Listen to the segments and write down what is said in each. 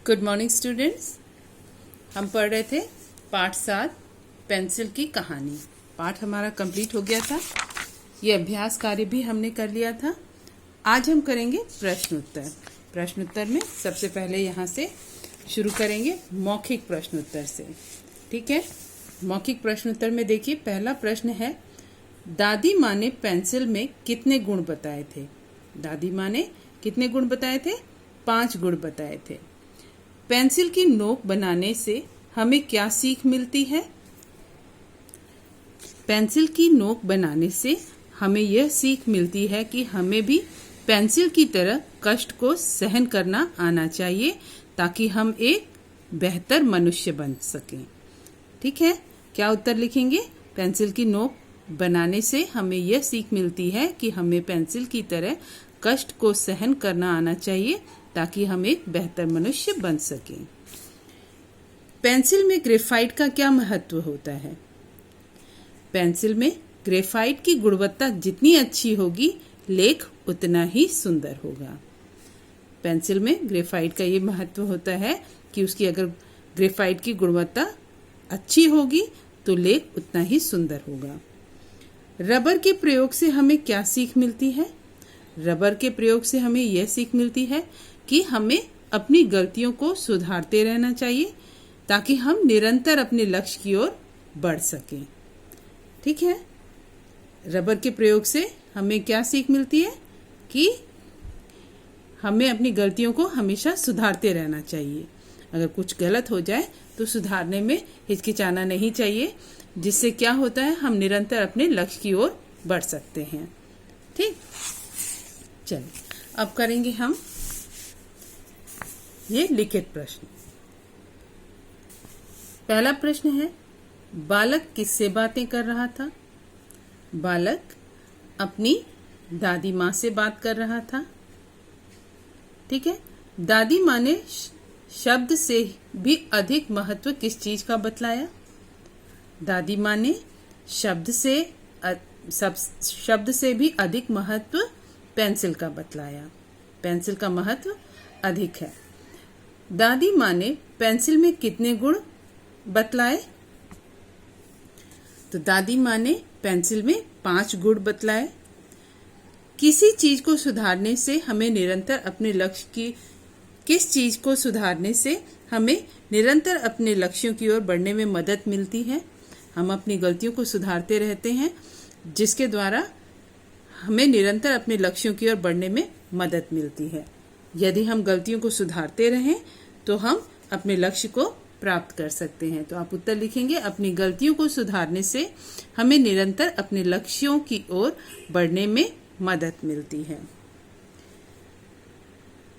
Good morning students. हम पढ़ रहे थे पाठ 7 पेंसिल की कहानी। पाठ हमारा कंप्लीट हो गया था। ये अभ्यास कार्य भी हमने कर लिया था। आज हम करेंगे प्रश्न उत्तर। प्रश्न उत्तर में सबसे पहले यहाँ से शुरू करेंगे मौखिक प्रश्न उत्तर से। ठीक है, मौखिक प्रश्न उत्तर में देखिए पहला प्रश्न है, दादी माँ ने पेंसिल में कितने गुण बताए थे? दादी माँ ने कितने गुण बताए थे? 5 गुण बताए थे। पेंसिल की नोक बनाने से हमें क्या सीख मिलती है? पेंसिल की नोक बनाने से हमें यह सीख मिलती है कि हमें भी पेंसिल की तरह कष्ट को सहन करना आना चाहिए ताकि हम एक बेहतर मनुष्य बन सकें। ठीक है, क्या उत्तर लिखेंगे? पेंसिल की नोक बनाने से हमें यह सीख मिलती है कि हमें पेंसिल की तरह कष्ट को सहन करना आना चाहिए ताकि हम एक बेहतर मनुष्य बन सकें। पेंसिल में ग्रेफाइट का क्या महत्व होता है? पेंसिल में ग्रेफाइट की गुणवत्ता जितनी अच्छी होगी, लेख उतना ही सुंदर होगा। पेंसिल में ग्रेफाइट का ये महत्व होता है कि उसकी अगर ग्रेफाइट की गुणवत्ता अच्छी होगी तो लेख उतना ही सुंदर होगा। रबर के प्रयोग से हमें क्या सीख मिलती है? रबर के प्रयोग से हमें यह सीख मिलती है कि हमें अपनी गलतियों को सुधारते रहना चाहिए ताकि हम निरंतर अपने लक्ष्य की ओर बढ़ सकें। ठीक है, रबर के प्रयोग से हमें क्या सीख मिलती है कि हमें अपनी गलतियों को हमेशा सुधारते रहना चाहिए। अगर कुछ गलत हो जाए तो सुधारने में हिचकिचाना नहीं चाहिए, जिससे क्या होता है, हम निरंतर अपने लक्ष्य की ओर बढ़ सकते हैं। ठीक, चलिए अब करेंगे हम ये लिखित प्रश्न। पहला प्रश्न है, बालक किससे बातें कर रहा था? बालक अपनी दादी माँ से बात कर रहा था। ठीक है, दादी माँ ने शब्द से भी अधिक महत्व किस चीज का बतलाया? दादी माँ ने शब्द से भी अधिक महत्व पेंसिल का बतलाया। पेंसिल का महत्व अधिक है। दादी माँ ने पेंसिल में कितने गुण बतलाए? तो दादी माँ ने पेंसिल में 5 गुण बतलाए। किसी चीज को सुधारने से हमें निरंतर अपने लक्ष्य की किस चीज को सुधारने से हमें निरंतर अपने लक्ष्यों की ओर बढ़ने में मदद मिलती है? हम अपनी गलतियों को सुधारते रहते हैं, जिसके द्वारा हमें निरंतर अपने लक्ष्यों की ओर बढ़ने में मदद मिलती है। यदि हम गलतियों को सुधारते रहें तो हम अपने लक्ष्य को प्राप्त कर सकते हैं। तो आप उत्तर लिखेंगे, अपनी गलतियों को सुधारने से हमें निरंतर अपने लक्ष्यों की ओर बढ़ने में मदद मिलती है।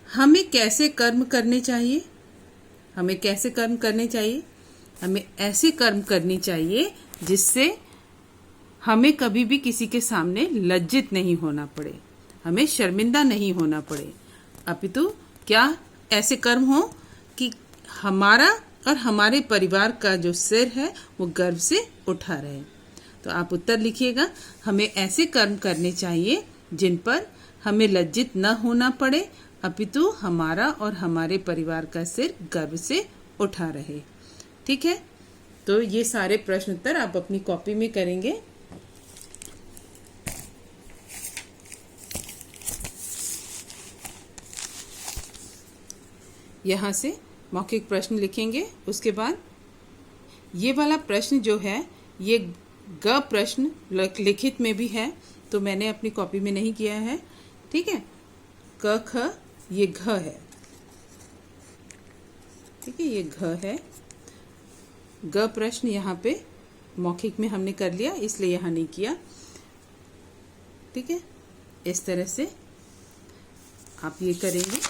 हमें कैसे कर्म करने चाहिए? हमें कैसे कर्म करने चाहिए? हमें ऐसे कर्म करनी चाहिए जिससे हमें कभी भी किसी के सामने लज्जित नहीं होना पड़े, हमें शर्मिंदा नहीं होना पड़े, अपितु क्या ऐसे कर्म हो कि हमारा और हमारे परिवार का जो सिर है वो गर्व से उठा रहे। तो आप उत्तर लिखिएगा, हमें ऐसे कर्म करने चाहिए जिन पर हमें लज्जित न होना पड़े, अपितु हमारा और हमारे परिवार का सिर गर्व से उठा रहे। ठीक है, तो ये सारे प्रश्न उत्तर आप अपनी कॉपी में करेंगे। यहाँ से मौखिक प्रश्न लिखेंगे। उसके बाद ये वाला प्रश्न जो है ये ग प्रश्न लिखित में भी है, तो मैंने अपनी कॉपी में नहीं किया है। ठीक है, क ख ये घ है। ठीक है, ये घ है। ग प्रश्न यहाँ पे मौखिक में हमने कर लिया, इसलिए यहाँ नहीं किया। ठीक है, इस तरह से आप ये करेंगे।